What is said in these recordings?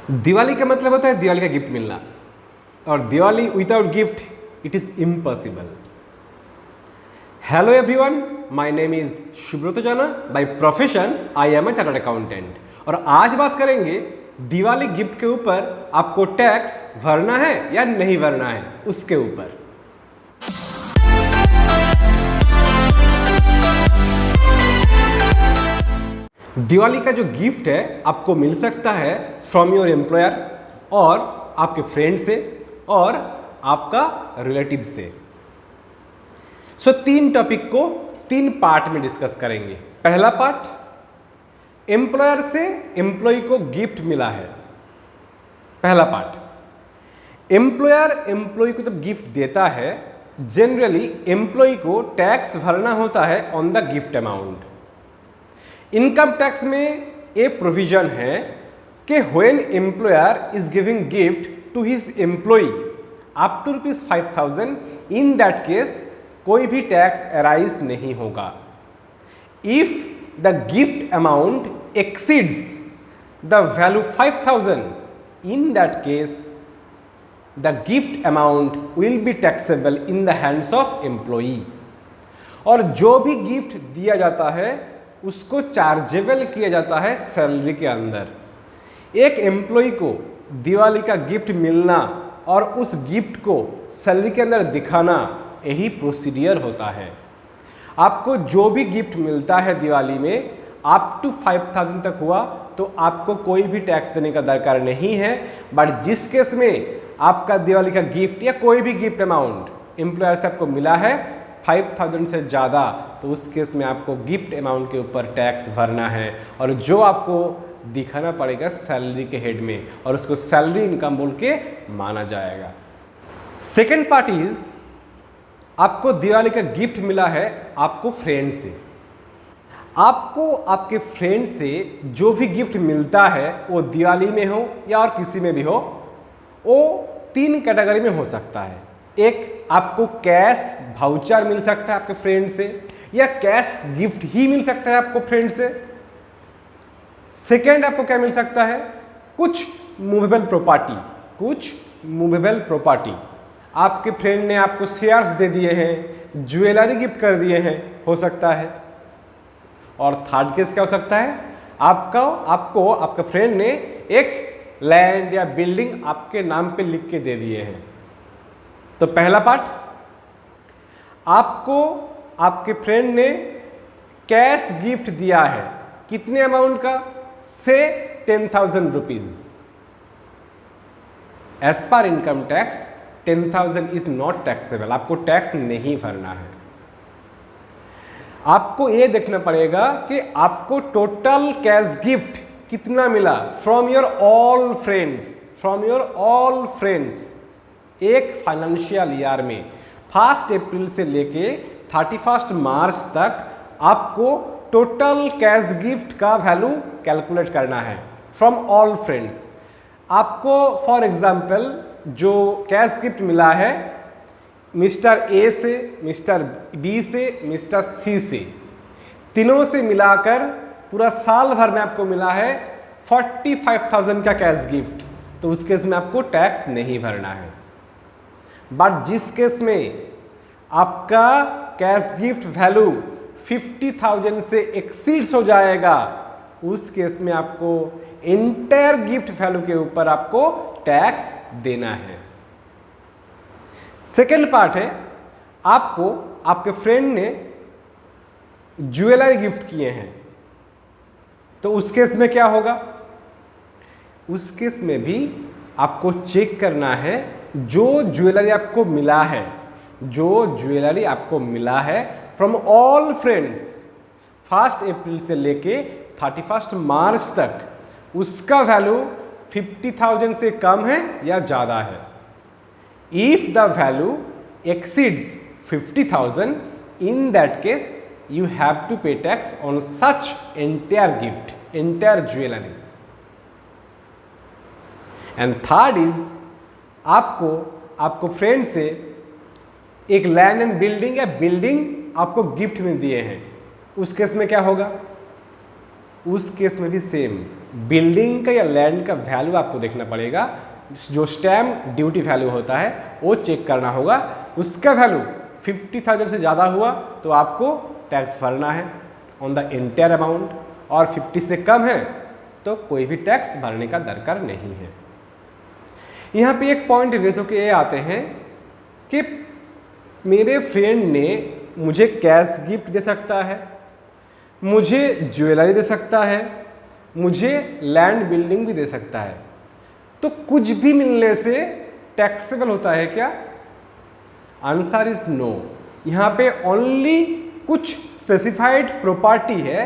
दिवाली का मतलब होता है दिवाली का गिफ्ट मिलना, और Diwali without gift it is impossible. Hello everyone, my name is Subrata Jana. By profession I am a chartered accountant, और आज बात करेंगे दिवाली गिफ्ट के ऊपर आपको टैक्स भरना है या नहीं भरना है उसके ऊपर। दिवाली का जो गिफ्ट है आपको मिल सकता है फ्रॉम योर एम्प्लॉयर और आपके फ्रेंड से और आपका रिलेटिव से। सो तीन टॉपिक को तीन पार्ट में डिस्कस करेंगे। पहला पार्ट, एम्प्लॉयर से एम्प्लॉय को गिफ्ट मिला है। पहला पार्ट, एम्प्लॉयर एम्प्लॉय को जब गिफ्ट देता है जनरली एम्प्लॉय को टैक्स भरना होता है on the gift amount. Income tax में ये प्रोविजन है कि when employer is giving gift to his employ up to ₹5,000, in that case कोई भी टैक्स अराइज नहीं होगा। If the gift amount exceeds the value 5,000, in that case the gift amount will be taxable in the hands of employee. और जो भी gift दिया जाता है उसको चार्जेबल किया जाता है सैलरी के अंदर। एक एम्प्लॉय को दिवाली का गिफ्ट मिलना और उस गिफ्ट को सैलरी के अंदर दिखाना, यही प्रोसीडियर होता है। आपको जो भी गिफ्ट मिलता है दिवाली में अप टू 5,000 तक हुआ तो आपको कोई भी टैक्स देने का दरकार नहीं है। बट जिस केस में आपका दिवाली का गिफ्ट या कोई भी गिफ्ट अमाउंट एम्प्लॉयर से आपको मिला है 5,000 से ज़्यादा, तो उस केस में आपको गिफ्ट अमाउंट के ऊपर टैक्स भरना है, और जो आपको दिखाना पड़ेगा सैलरी के हेड में, और उसको सैलरी इनकम बोल के माना जाएगा। सेकेंड पार्ट इज, आपको दिवाली का गिफ्ट मिला है आपको फ्रेंड से। आपको आपके फ्रेंड से जो भी गिफ्ट मिलता है वो दिवाली में हो या और किसी में भी हो, वो तीन कैटेगरी में हो सकता है। एक, आपको कैश वाउचर मिल सकता है आपके फ्रेंड से, या कैश गिफ्ट ही मिल सकता है आपको फ्रेंड से। सेकेंड, आपको क्या मिल सकता है, कुछ मूवेबल प्रॉपर्टी आपके फ्रेंड ने आपको शेयर्स दे दिए हैं, ज्वेलरी गिफ्ट कर दिए हैं, हो सकता है। और थर्ड केस क्या हो सकता है, आपको आपके फ्रेंड ने एक लैंड या बिल्डिंग आपके नाम पे लिख के दे दिए हैं। तो पहला पार्ट, आपको आपके फ्रेंड ने कैश गिफ्ट दिया है, कितने अमाउंट का, से 10,000 rupees. As per income tax 10,000 is not taxable, आपको टैक्स नहीं भरना है। आपको यह देखना पड़ेगा कि आपको टोटल कैश गिफ्ट कितना मिला फ्रॉम योर ऑल फ्रेंड्स। एक फाइनेंशियल ईयर में 1 अप्रैल से लेके 31 मार्च तक आपको टोटल कैश गिफ्ट का वैल्यू कैलकुलेट करना है फ्रॉम ऑल फ्रेंड्स। आपको फॉर एग्जांपल जो कैश गिफ्ट मिला है मिस्टर ए से, मिस्टर बी से, मिस्टर सी से, तीनों से मिलाकर पूरा साल भर में आपको मिला है 45,000 का कैश गिफ्ट, तो उस केस में आपको टैक्स नहीं भरना है। बट जिस केस में आपका कैश गिफ्ट वैल्यू 50,000 से एक्सीड्स हो जाएगा, उस केस में आपको एंटायर गिफ्ट वैल्यू के ऊपर आपको टैक्स देना है। सेकेंड पार्ट है, आपको आपके फ्रेंड ने ज्वेलरी गिफ्ट किए हैं, तो उस केस में क्या होगा, उस केस में भी आपको चेक करना है जो ज्वेलरी आपको मिला है फ्रॉम ऑल फ्रेंड्स 1 अप्रैल से लेके 31 मार्च तक, उसका वैल्यू 50,000 से कम है या ज़्यादा है। If the value exceeds 50,000, in that case you have to pay tax on such entire gift, entire jewellery. And third is, आपको फ्रेंड से एक लैंड एंड बिल्डिंग या बिल्डिंग आपको गिफ्ट में दिए हैं, उस केस में क्या होगा, उस केस में भी सेम बिल्डिंग का या लैंड का वैल्यू आपको देखना पड़ेगा। जो स्टैम्प ड्यूटी वैल्यू होता है वो चेक करना होगा, उसका वैल्यू 50,000 से ज़्यादा हुआ तो आपको टैक्स भरना है ऑन द एंटायर अमाउंट, और 50 से कम है तो कोई भी टैक्स भरने का दरकार नहीं है। यहाँ पे एक पॉइंट रेज होके ये आते हैं कि मेरे फ्रेंड ने मुझे कैश गिफ्ट दे सकता है, मुझे ज्वेलरी दे सकता है, मुझे लैंड बिल्डिंग भी दे सकता है, तो कुछ भी मिलने से टैक्सेबल होता है क्या? Answer is no. यहाँ पे ओनली कुछ स्पेसिफाइड प्रॉपर्टी है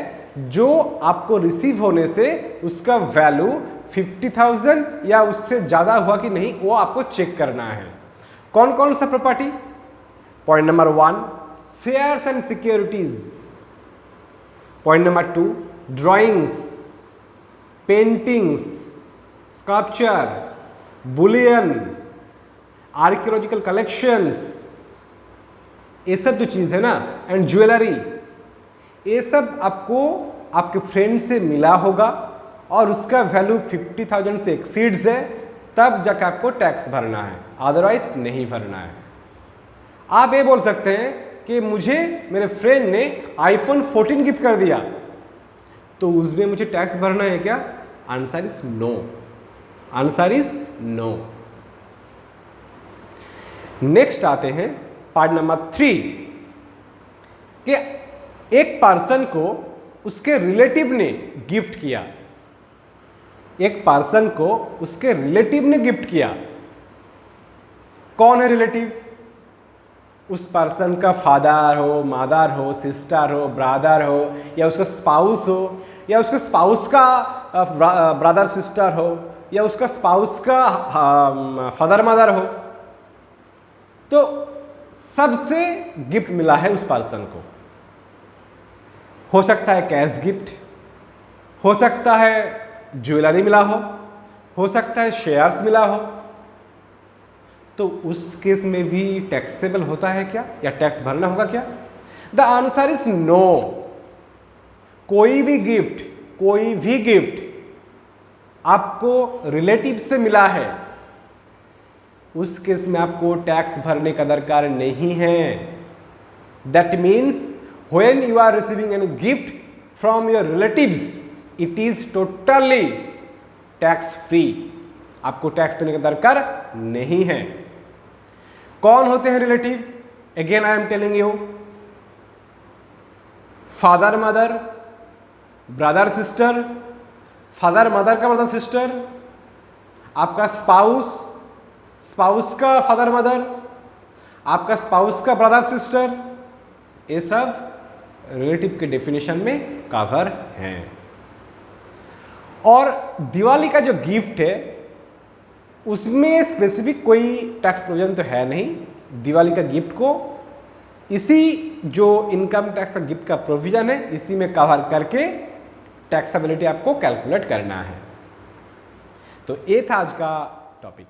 जो आपको रिसीव होने से उसका वैल्यू 50,000 या उससे ज़्यादा हुआ कि नहीं वो आपको चेक करना है। कौन कौन सा property? Point number 1 shares and securities, point number 2 drawings, paintings, sculpture, Boolean, archaeological collections, ये सब जो चीज़ है ना, एंड ज्वेलरी, ये सब आपको आपके फ्रेंड से मिला होगा और उसका वैल्यू 50,000 से एक्सीड्स है, तब जाकर आपको टैक्स भरना है, अदरवाइज नहीं भरना है। आप ये बोल सकते हैं कि मुझे मेरे फ्रेंड ने iPhone 14 गिफ्ट कर दिया तो उसमें मुझे टैक्स भरना है क्या? Answer is no. Answer is no. Next आते हैं पार्ट नंबर 3 कि एक पर्सन को उसके रिलेटिव ने गिफ्ट किया, एक पर्सन को उसके रिलेटिव ने गिफ्ट किया। कौन है रिलेटिव? उस पर्सन का फादर हो, मदर हो, सिस्टर हो, ब्रदर हो, या उसका स्पाउस हो, या उसके स्पाउस का ब्रदर सिस्टर हो, या उसका स्पाउस का फादर मदर हो, तो सबसे गिफ्ट मिला है उस पर्सन को। हो सकता है कैश गिफ्ट, हो सकता है ज्वेलरी मिला हो सकता है शेयर्स मिला हो, तो उस केस में भी टैक्सेबल होता है क्या, या टैक्स भरना होगा क्या? The answer is no. कोई भी गिफ्ट आपको रिलेटिव से मिला है, उस केस में आपको टैक्स भरने का दरकार नहीं है। That means when you are receiving any gift from your relatives, it is totally tax free, आपको टैक्स देने का दरकार नहीं है। कौन होते हैं relative? Again I am telling you, father mother, brother sister, father mother का ब्रदर सिस्टर, आपका स्पाउस का फादर मदर, आपका स्पाउस का ब्रदर सिस्टर, ये सब रिलेटिव के डेफिनेशन में कवर हैं। और दिवाली का जो गिफ्ट है उसमें स्पेसिफिक कोई टैक्स प्रोविजन तो है नहीं। दिवाली का गिफ्ट को इसी जो इनकम टैक्स का गिफ्ट का प्रोविजन है इसी में कवर करके टैक्सेबिलिटी आपको कैलकुलेट करना है। तो ये था आज का टॉपिक।